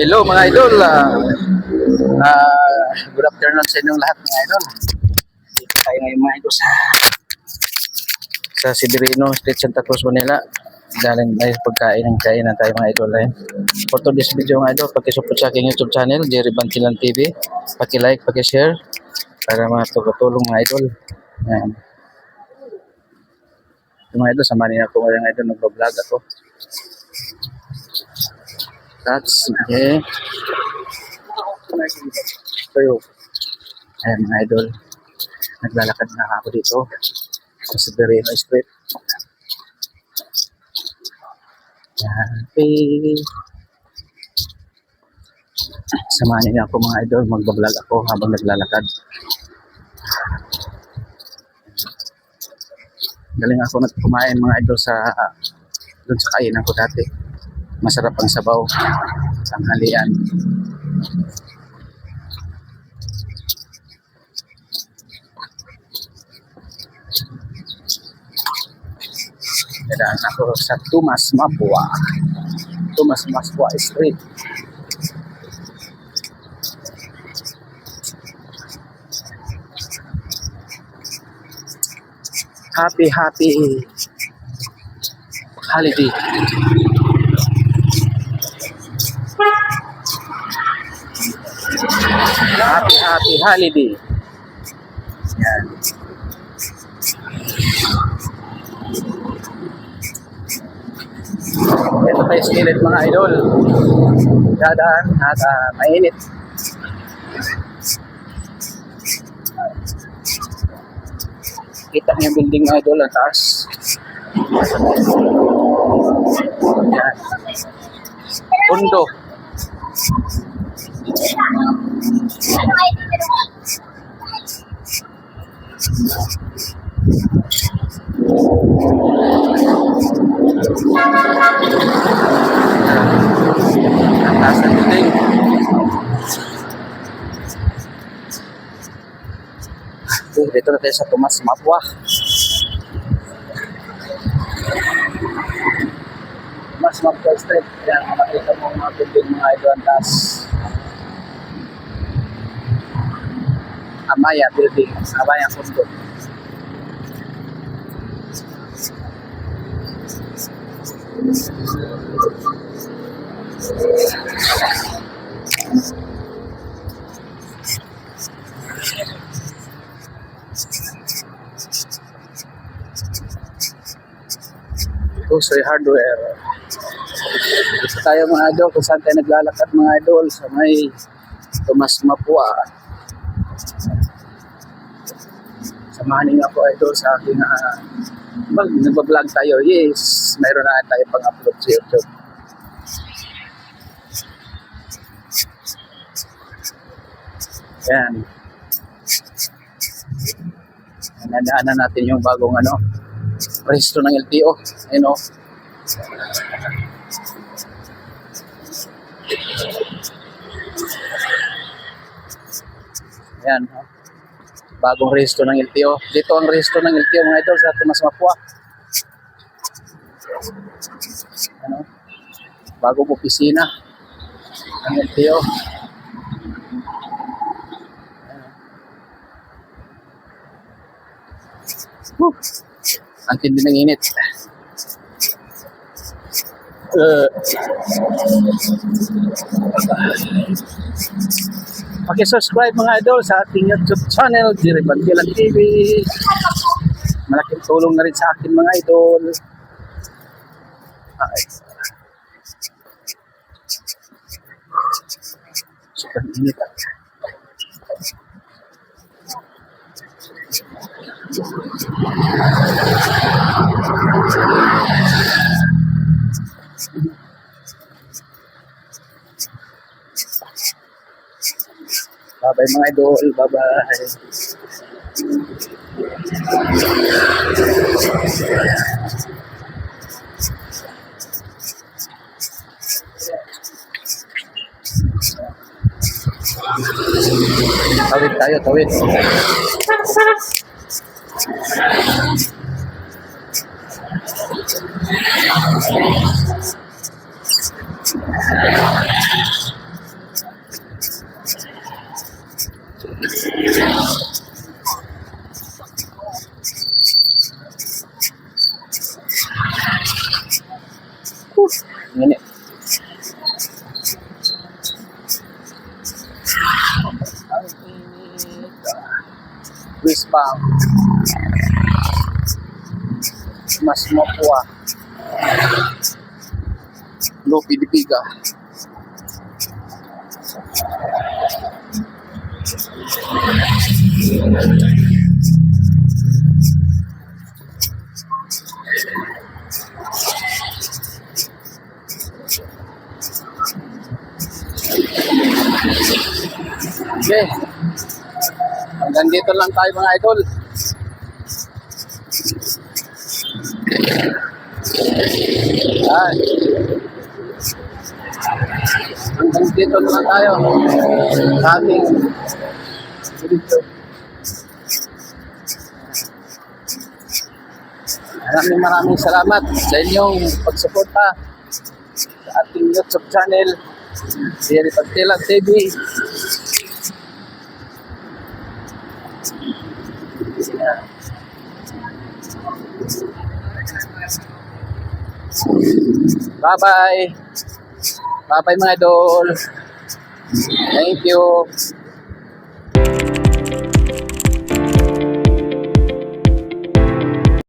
Hello mga idol. Good afternoon sa inyong lahat mga idol. Dito tayo ngayon mga idol sa Severino Street, Santa Cruz, Manila. Galing tayo pagkain ng kainan tayo mga idol. For today's video mga idol, pakisupport sa aking YouTube channel, Jerry Bantilan TV. Paki-like, paki-share para matulong mga idol. Ayan. Mga idol, samahan niyo ako ngayon idol, nag-vlog ako. That's okay. So, ayan mga idol, naglalakad na ako dito sa Severino Street. Okay. Samahan niyo ako mga idol, magbablog ako habang naglalakad. Galing ako nagkumain mga idol sa doon sa kainan ko dati. Masarap ang sabaw, tanghalian. Dadaan ako sa Tomas Mapua Street. Happy holiday. Happy holiday. Yan. Ito tayo sa gilid mga idol. Dadaan at mainit. Kita niyo yung building mga idol ang taas. Yan. Pundo. Ang taas ng building. Dito na tayo sa Tomas Mapua. Tomas Mapua Street. Yan, makikita mo mga building mga idol ang taas. Amaya building, Amaya Pundo. Grocery Hardware. Gusto tayo mga idol kung saan tayo naglalakad mga idol sa may Tomas Mapua. Samahan niyo ako idol sa aking nagbablog tayo. Yes, mayroon na tayo pang-upload sa YouTube. Yan. Nadaanan natin yung bagong resto ng LTO. Ayun o. Yan o. Bagong resto ng LTO. Dito ang resto ng LTO mga idol sa Tomas Mapua. Bagong opisina ng LTO. Ang tindi ng init. Paki-subscribe mga idol sa ating YouTube channel, Jerry Bantilan TV. Malaking tulong na rin sa akin mga idol. Super init. Bye-bye mga idol. Bye-bye. Tawid tayo, tawid. Ini. Ang init. West Bank. Mas Mapua. Lopi di Piga. Okay. Hanggang dito lang tayo mga idol. Ay. Hanggang dito na lang tayo sa ating video. Maraming salamat sa inyong pagsuporta sa ating YouTube channel, Jerry Bantilan TV. Bye-bye. Bye-bye mga idol. Thank you.